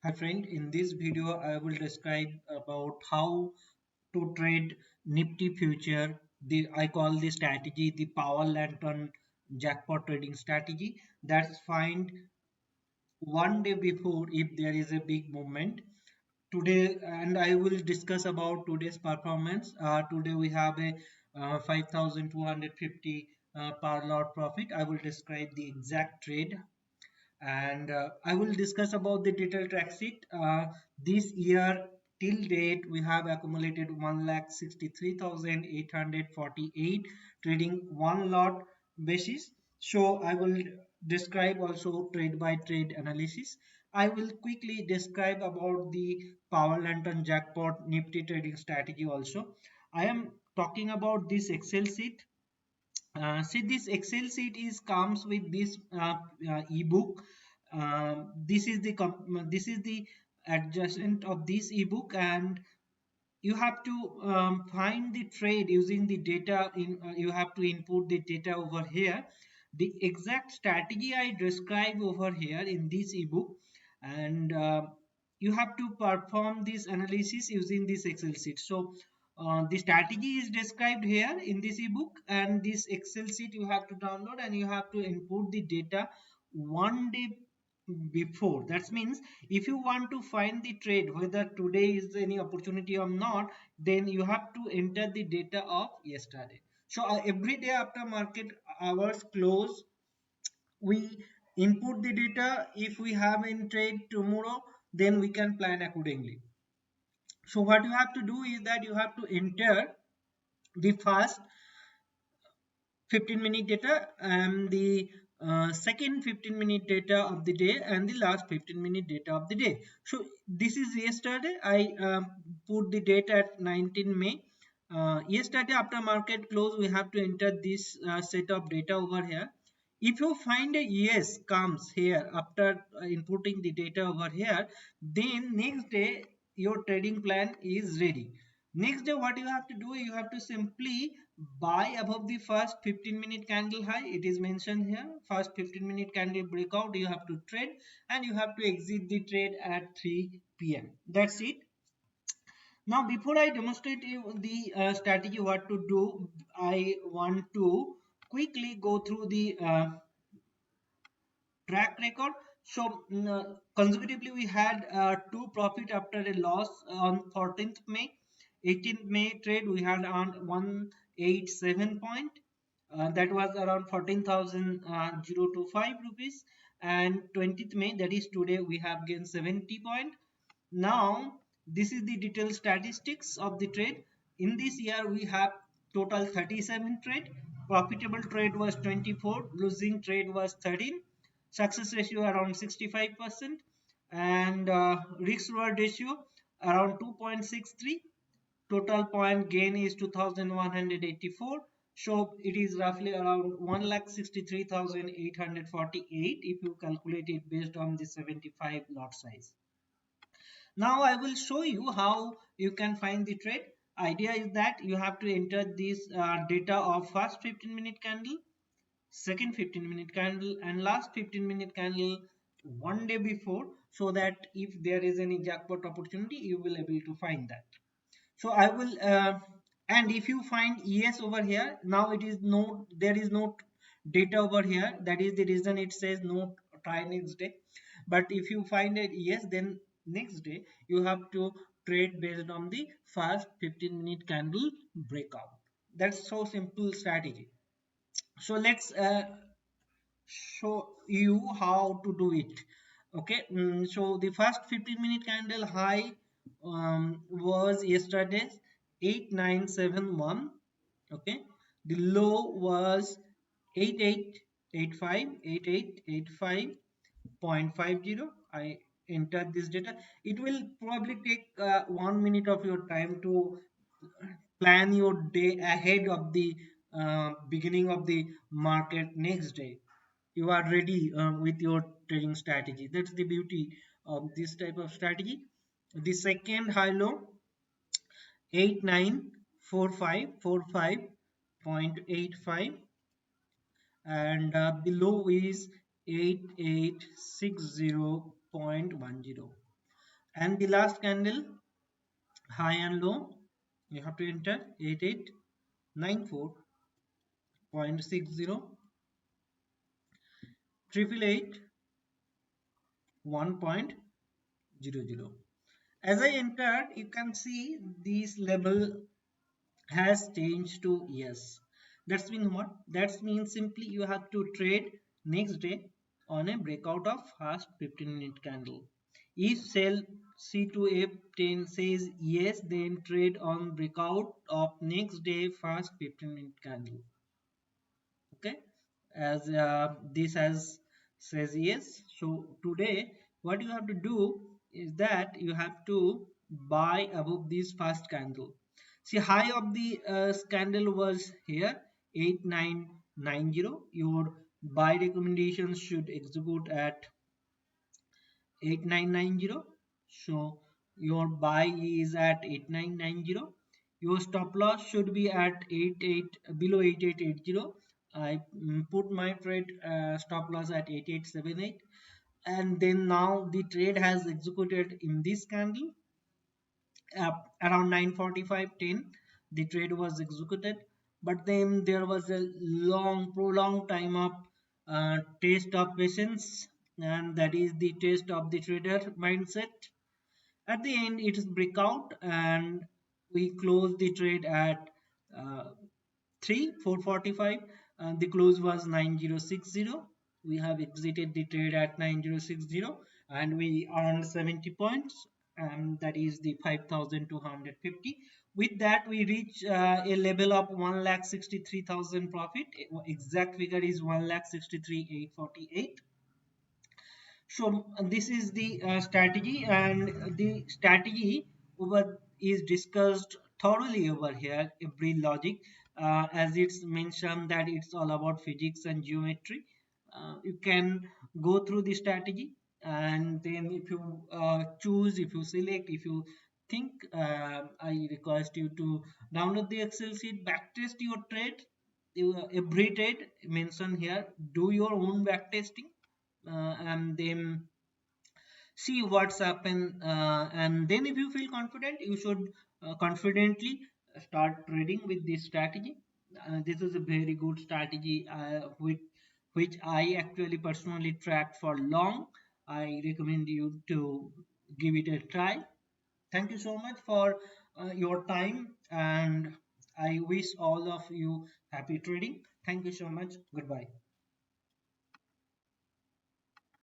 Hi friend, in this video I will describe about how to trade Nifty future. I call this strategy the power lantern jackpot trading strategy. That's find one day before if there is a big movement. Today, and I will discuss about today's performance. Today we have a 5,250 per lot profit. I will describe the exact trade and I will discuss about the detailed track sheet. This year till date we have accumulated 1,63,848 trading one lot basis. So I will describe also trade by trade analysis. I will quickly describe about the power lantern jackpot nifty trading strategy also. I am talking about this Excel sheet. See, this Excel sheet is comes with this ebook. This is the adjacent of this ebook, and you have to find the trade using the data. You have to input the data over here. The exact strategy I describe over here in this ebook, and you have to perform this analysis using this Excel sheet. So the strategy is described here in this ebook, and this Excel sheet you have to download and you have to input the data one day before. That means if you want to find the trade whether today is any opportunity or not, then you have to enter the data of yesterday. So every day after market hours close, we input the data. If we have in trade tomorrow, then we can plan accordingly. So what you have to do is that you have to enter the first 15-minute data and the second 15-minute data of the day and the last 15-minute data of the day. So this is yesterday. I put the data at 19 May. Yesterday after market close, we have to enter this set of data over here. If you find a yes comes here after inputting the data over here, then next day your trading plan is ready. Next day what you have to do, you have to simply buy above the first 15-minute candle high. It is mentioned here, first 15-minute candle breakout you have to trade, and you have to exit the trade at 3 p.m. That's it. Now before I demonstrate you the strategy what to do, I want to quickly go through the track record. So consecutively we had two profit after a loss on 14th May. 18th May trade we had on 187 point. That was around 14,025 rupees. And 20th May, that is today, we have gained 70 point. Now this is the detailed statistics of the trade. In this year we have total 37 trade. Profitable trade was 24, losing trade was 13, success ratio around 65%, and risk reward ratio around 2.63. Total point gain is 2184. So it is roughly around 1,63,848 if you calculate it based on the 75 lot size. Now I will show you how you can find the trade. Idea is that you have to enter this data of first 15-minute candle, second 15-minute candle, and last 15-minute candle one day before, so that if there is any jackpot opportunity you will able to find that. So I will and if you find yes over here, now it is no, there is no data over here. That is the reason it says no, try next day. But if you find it yes, then next day you have to trade based on the first 15-minute candle breakout. That's so simple strategy. So let's show you how to do it. Okay, so the first 15-minute candle high was yesterday's 8971. Okay, the low was 8885 I entered this data. It will probably take 1 minute of your time to plan your day ahead of the beginning of the market next day. You are ready with your trading strategy. That's the beauty of this type of strategy. The second high low 894545.85, and below is 8860.10. and the last candle high and low you have to enter 8894.60 triple eight 1.00. As I entered, you can see this level has changed to yes. That's mean what? That means simply you have to trade next day on a breakout of first 15-minute candle. If sell C2F10 says yes, then trade on breakout of next day first 15-minute candle. Okay, as this has says yes. So today what you have to do is that you have to buy above this first candle. See, high of the candle was here 8990. Your buy recommendation should execute at 8990. So your buy is at 8990. Your stop loss should be at 88 below 8880. I put my trade stop loss at 8878, and then now the trade has executed in this candle around 9:45:10. The trade was executed, but then there was a long prolonged time of test of patience, and that is the test of the trader mindset. At the end it is breakout, and we close the trade at uh, 3 4:45, and the close was 9060. We have exited the trade at 9060 and we earned 70 points, and that is the 5250. With that we reach a level of 1,63,000 profit. Exact figure is 1,63,848. So this is the strategy, and the strategy over is discussed thoroughly over here. Every logic, as it's mentioned that it's all about physics and geometry. You can go through the strategy, and then if you choose, if you select, if you think, I request you to download the Excel sheet, backtest your trade. Every trade mentioned here, do your own backtesting, and then see what's happened, and then if you feel confident you should confidently start trading with this strategy. This is a very good strategy, which I actually personally tracked for long. I recommend you to give it a try. Thank you so much for your time, and I wish all of you happy trading. Thank you so much. Goodbye.